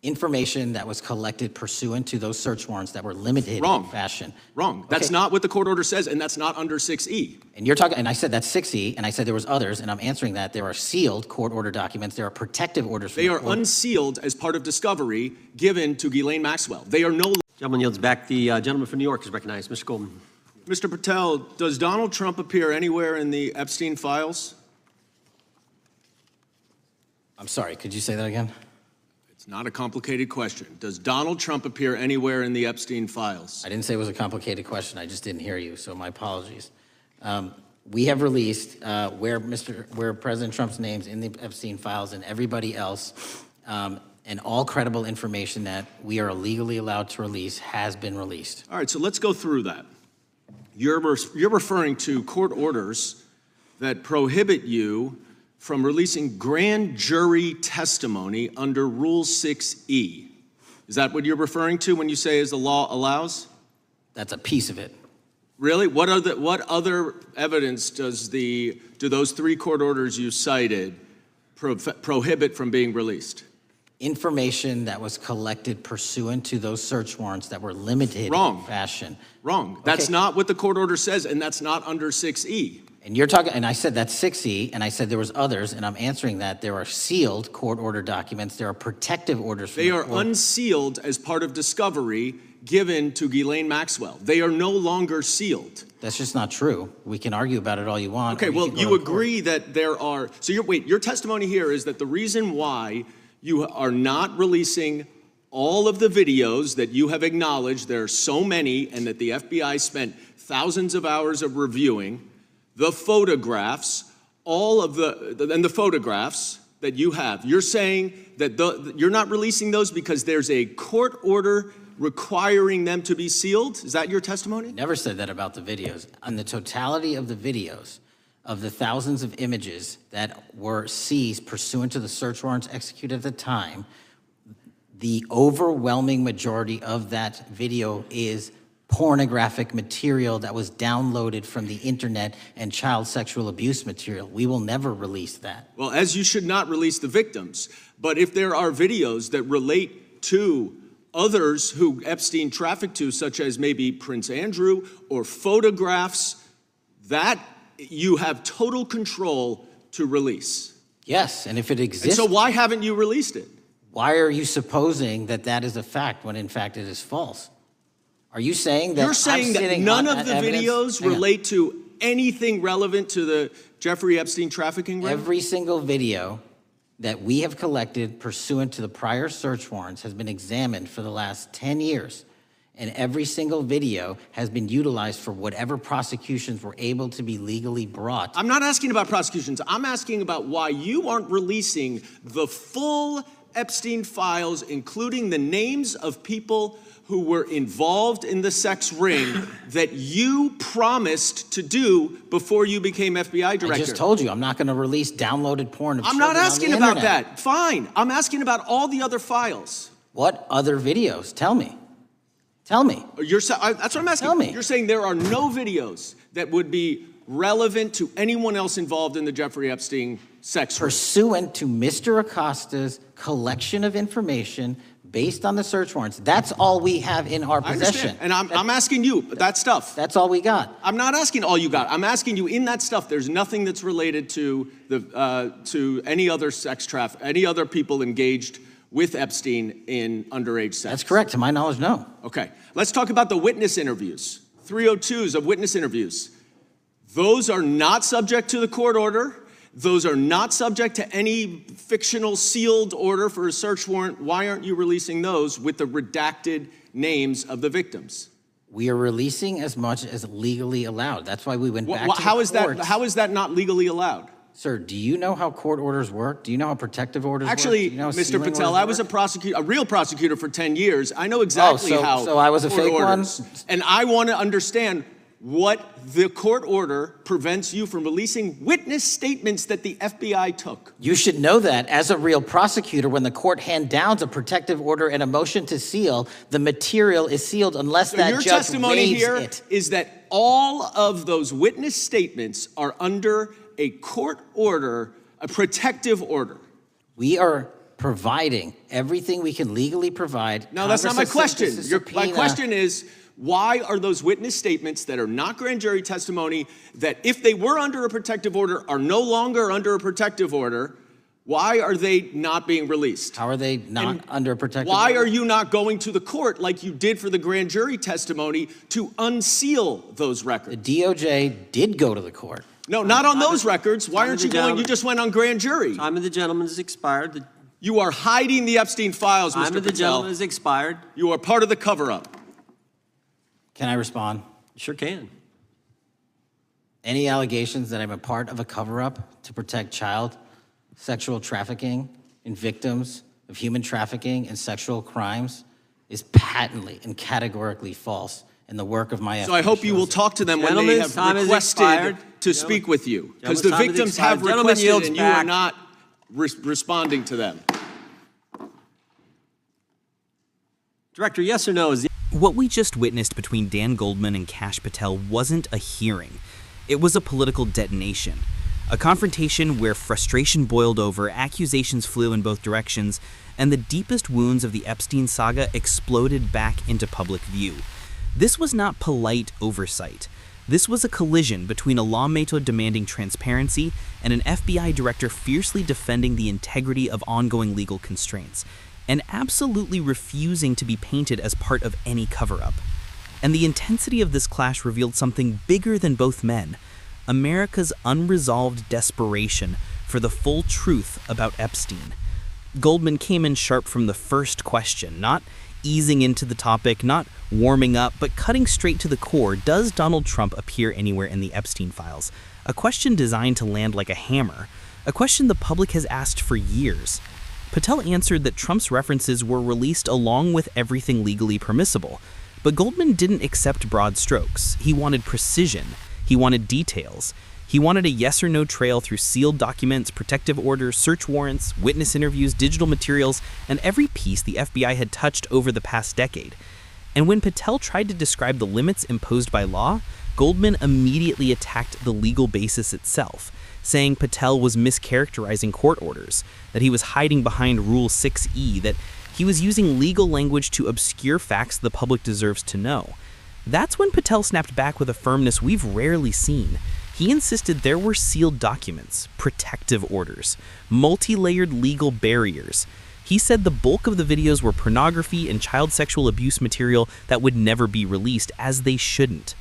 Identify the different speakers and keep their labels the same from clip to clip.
Speaker 1: Information that was collected pursuant to those search warrants that were limited
Speaker 2: Wrong.
Speaker 1: in fashion.
Speaker 2: Wrong. That's not what the court order says, and that's not under 6E.
Speaker 1: And you're talking, and I said that's 6E, and I said there was others, and I'm answering that. There are sealed court order documents. There are protective orders. From
Speaker 2: They are unsealed as part of discovery given to Ghislaine Maxwell. They are no.
Speaker 3: Gentleman yields back. The gentleman from New York is recognized. Mr. Goldman.
Speaker 2: Mr. Patel, does Donald Trump appear anywhere in the Epstein files?
Speaker 1: I'm sorry, could you say that again?
Speaker 2: It's not a complicated question. Does Donald Trump appear anywhere in the Epstein files?
Speaker 1: I didn't say it was a complicated question. I just didn't hear you, so my apologies. We have released where President Trump's name's in the Epstein files and everybody else, and all credible information that we are legally allowed to release has been released.
Speaker 2: All right, so let's go through that. You're referring to court orders that prohibit you from releasing grand jury testimony under Rule 6E. Is that what you're referring to when you say as the law allows?
Speaker 1: That's a piece of it.
Speaker 2: Really? What other evidence do those 3 court orders you cited prohibit from being released?
Speaker 1: Information that was collected pursuant to those search warrants that were limited
Speaker 2: Wrong.
Speaker 1: in fashion.
Speaker 2: Wrong. That's not what the court order says, and that's not under 6E.
Speaker 1: And you're talking, and I said that's 6E, and I said there was others, and I'm answering that. There are sealed court order documents. There are protective orders. From
Speaker 2: they are unsealed as part of discovery given to Ghislaine Maxwell. They are no longer sealed.
Speaker 1: That's just not true. We can argue about it all you want.
Speaker 2: Okay, well, you agree that there are, so your testimony here is that the reason why you are not releasing all of the videos that you have acknowledged, there are so many, and that the FBI spent thousands of hours of reviewing, the photographs, the photographs that you have. You're saying that you're not releasing those because there's a court order requiring them to be sealed? Is that your testimony?
Speaker 1: Never said that about the videos. On the totality of the videos, of the thousands of images that were seized pursuant to the search warrants executed at the time, the overwhelming majority of that video is pornographic material that was downloaded from the internet and child sexual abuse material. We will never release that.
Speaker 2: Well, as you should not release the victims. But if there are videos that relate to others who Epstein trafficked to, such as maybe Prince Andrew, or photographs, that you have total control to release.
Speaker 1: Yes, and if it exists.
Speaker 2: And so why haven't you released it?
Speaker 1: Why are you supposing that that is a fact when in fact it is false? Are you saying that
Speaker 2: you're saying that none of the videos relate to anything relevant to the Jeffrey Epstein trafficking ring?
Speaker 1: Every single video that we have collected pursuant to the prior search warrants has been examined for the last 10 years. And every single video has been utilized for whatever prosecutions were able to be legally brought.
Speaker 2: I'm not asking about prosecutions. I'm asking about why you aren't releasing the full Epstein files, including the names of people who were involved in the sex ring that you promised to do before you became FBI director.
Speaker 1: I just told you, I'm not going to release downloaded porn of
Speaker 2: I'm
Speaker 1: children
Speaker 2: not asking
Speaker 1: on the
Speaker 2: about
Speaker 1: internet.
Speaker 2: that. Fine. I'm asking about all the other files.
Speaker 1: What other videos? Tell me. Tell me.
Speaker 2: That's what I'm asking.
Speaker 1: Tell me.
Speaker 2: You're saying there are no videos that would be relevant to anyone else involved in the Jeffrey Epstein sex ring.
Speaker 1: Pursuant to Mr. Acosta's collection of information based on the search warrants. That's all we have in our possession.
Speaker 2: And I'm asking you, that stuff.
Speaker 1: That's all we got.
Speaker 2: I'm not asking all you got. I'm asking you, in that stuff, there's nothing that's related to any other sex traffic, any other people engaged with Epstein in underage sex.
Speaker 1: That's correct. To my knowledge, no.
Speaker 2: Okay. Let's talk about the witness interviews. 302s of witness interviews. Those are not subject to the court order. Those are not subject to any fictional sealed order for a search warrant. Why aren't you releasing those with the redacted names of the victims?
Speaker 1: We are releasing as much as legally allowed. That's why we went back to the courts.
Speaker 2: How is that not legally allowed?
Speaker 1: Sir, do you know how court orders work? Do you know how protective orders
Speaker 2: Actually,
Speaker 1: work? Do you know how
Speaker 2: Mr. Patel, I was a real prosecutor for 10 years. I know exactly how.
Speaker 1: So I was a fake one?
Speaker 2: And I want to understand what the court order prevents you from releasing witness statements that the FBI took.
Speaker 1: You should know that as a real prosecutor, when the court hand downs a protective order and a motion to seal, the material is sealed unless that
Speaker 2: your
Speaker 1: judge
Speaker 2: testimony
Speaker 1: waives
Speaker 2: here
Speaker 1: it.
Speaker 2: is that all of those witness statements are under a court order, a protective order.
Speaker 1: We are providing everything we can legally provide.
Speaker 2: No, that's not my question.
Speaker 1: Congress has sent
Speaker 2: My
Speaker 1: this
Speaker 2: question is, why are those witness statements that are not grand jury testimony, that if they were under a protective order are no longer under a protective order, why are they not being released?
Speaker 1: How are they not under a protective
Speaker 2: Why
Speaker 1: order?
Speaker 2: are you not going to the court like you did for the grand jury testimony to unseal those records?
Speaker 1: The DOJ did go to the court.
Speaker 2: No, not on those records. Why aren't you going? You just went on grand jury.
Speaker 3: Time of the gentleman has expired.
Speaker 2: You are hiding the Epstein files, Mr. Patel.
Speaker 3: Time of the gentleman has expired.
Speaker 2: You are part of the cover-up.
Speaker 1: Can I respond?
Speaker 3: Sure can.
Speaker 1: Any allegations that I'm a part of a cover-up to protect child sexual trafficking and victims of human trafficking and sexual crimes is patently and categorically false in the work of my
Speaker 2: So I hope you will talk to them when they have requested to speak with you. Because the victims have requested and you are not responding to them.
Speaker 3: Director, yes or no?
Speaker 4: What we just witnessed between Dan Goldman and Kash Patel wasn't a hearing. It was a political detonation. A confrontation where frustration boiled over, accusations flew in both directions, and the deepest wounds of the Epstein saga exploded back into public view. This was not polite oversight. This was a collision between a lawmaker demanding transparency and an FBI director fiercely defending the integrity of ongoing legal constraints, and absolutely refusing to be painted as part of any cover-up. And the intensity of this clash revealed something bigger than both men: America's unresolved desperation for the full truth about Epstein. Goldman came in sharp from the first question, not easing into the topic, not warming up, but cutting straight to the core. Does Donald Trump appear anywhere in the Epstein files? A question designed to land like a hammer, a question the public has asked for years. Patel answered that Trump's references were released along with everything legally permissible, but Goldman didn't accept broad strokes. He wanted precision. He wanted details. He wanted a yes or no trail through sealed documents, protective orders, search warrants, witness interviews, digital materials, and every piece the FBI had touched over the past decade. And when Patel tried to describe the limits imposed by law, Goldman immediately attacked the legal basis itself, saying Patel was mischaracterizing court orders, that he was hiding behind Rule 6E, that he was using legal language to obscure facts the public deserves to know. That's when Patel snapped back with a firmness we've rarely seen. He insisted there were sealed documents, protective orders, multi-layered legal barriers. He said the bulk of the videos were pornography and child sexual abuse material that would never be released, as they shouldn't.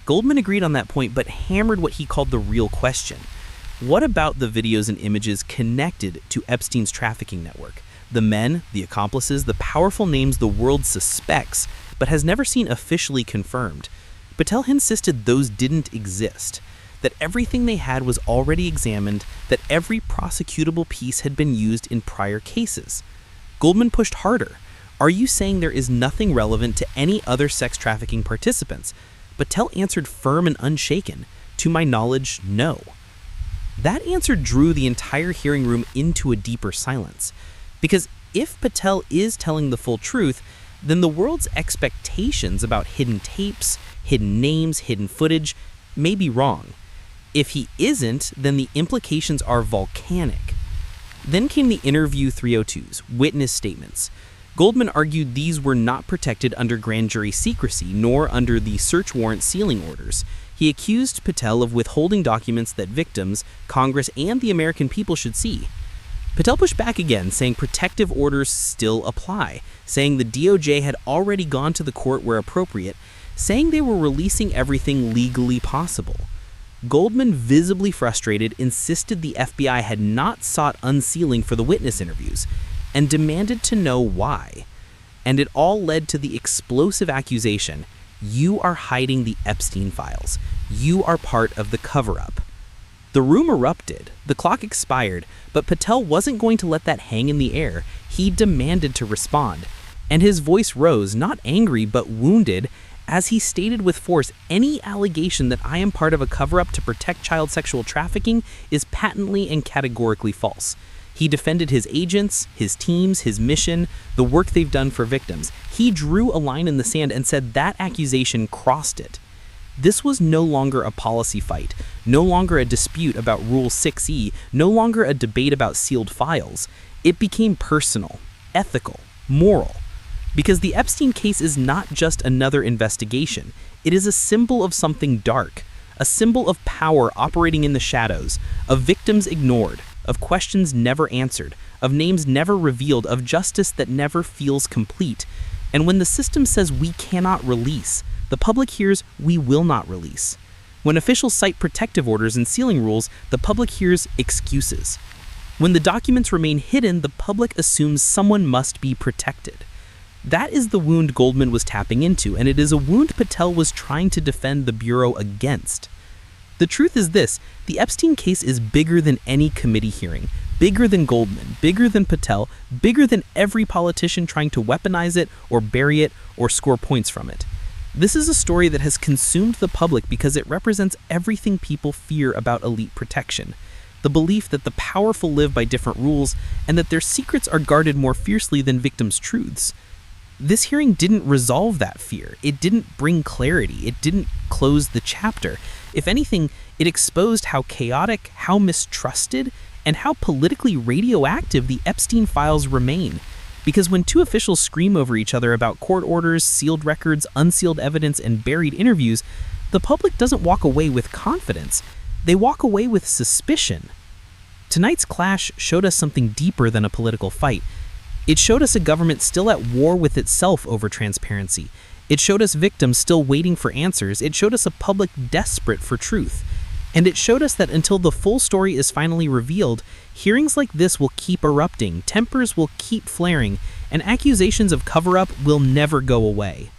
Speaker 4: Goldman agreed on that point, but hammered what he called the real question. What about the videos and images connected to Epstein's trafficking network? The men, the accomplices, the powerful names the world suspects, but has never seen officially confirmed. Patel insisted those didn't exist, that everything they had was already examined, that every prosecutable piece had been used in prior cases. Goldman pushed harder. Are you saying there is nothing relevant to any other sex trafficking participants? Patel answered firm and unshaken. To my knowledge, no. That answer drew the entire hearing room into a deeper silence. Because if Patel is telling the full truth, then the world's expectations about hidden tapes, hidden names, hidden footage may be wrong. If he isn't, then the implications are volcanic. Then came the interview 302s, witness statements. Goldman argued these were not protected under grand jury secrecy, nor under the search warrant sealing orders. He accused Patel of withholding documents that victims, Congress, and the American people should see. Patel pushed back again, saying protective orders still apply, saying the DOJ had already gone to the court where appropriate, saying they were releasing everything legally possible. Goldman, visibly frustrated, insisted the FBI had not sought unsealing for the witness interviews, and demanded to know why. And it all led to the explosive accusation, "You are hiding the Epstein files. You are part of the cover-up." The room erupted, the clock expired, but Patel wasn't going to let that hang in the air. He demanded to respond. And his voice rose, not angry, but wounded, as he stated with force, any allegation that I am part of a cover-up to protect child sexual trafficking is patently and categorically false. He defended his agents, his teams, his mission, the work they've done for victims. He drew a line in the sand and said that accusation crossed it. This was no longer a policy fight, no longer a dispute about Rule 6E, no longer a debate about sealed files. It became personal, ethical, moral. Because the Epstein case is not just another investigation. It is a symbol of something dark, a symbol of power operating in the shadows, of victims ignored, of questions never answered, of names never revealed, of justice that never feels complete. And when the system says we cannot release, the public hears we will not release. When officials cite protective orders and sealing rules, the public hears excuses. When the documents remain hidden, the public assumes someone must be protected. That is the wound Goldman was tapping into, and it is a wound Patel was trying to defend the Bureau against. The truth is this: the Epstein case is bigger than any committee hearing, bigger than Goldman, bigger than Patel, bigger than every politician trying to weaponize it or bury it or score points from it. This is a story that has consumed the public because it represents everything people fear about elite protection. The belief that the powerful live by different rules and that their secrets are guarded more fiercely than victims' truths. This hearing didn't resolve that fear. It didn't bring clarity. It didn't close the chapter. If anything, it exposed how chaotic, how mistrusted, and how politically radioactive the Epstein files remain. Because when two officials scream over each other about court orders, sealed records, unsealed evidence, and buried interviews, the public doesn't walk away with confidence. They walk away with suspicion. Tonight's clash showed us something deeper than a political fight. It showed us a government still at war with itself over transparency. It showed us victims still waiting for answers. It showed us a public desperate for truth. And it showed us that until the full story is finally revealed, hearings like this will keep erupting, tempers will keep flaring, and accusations of cover-up will never go away.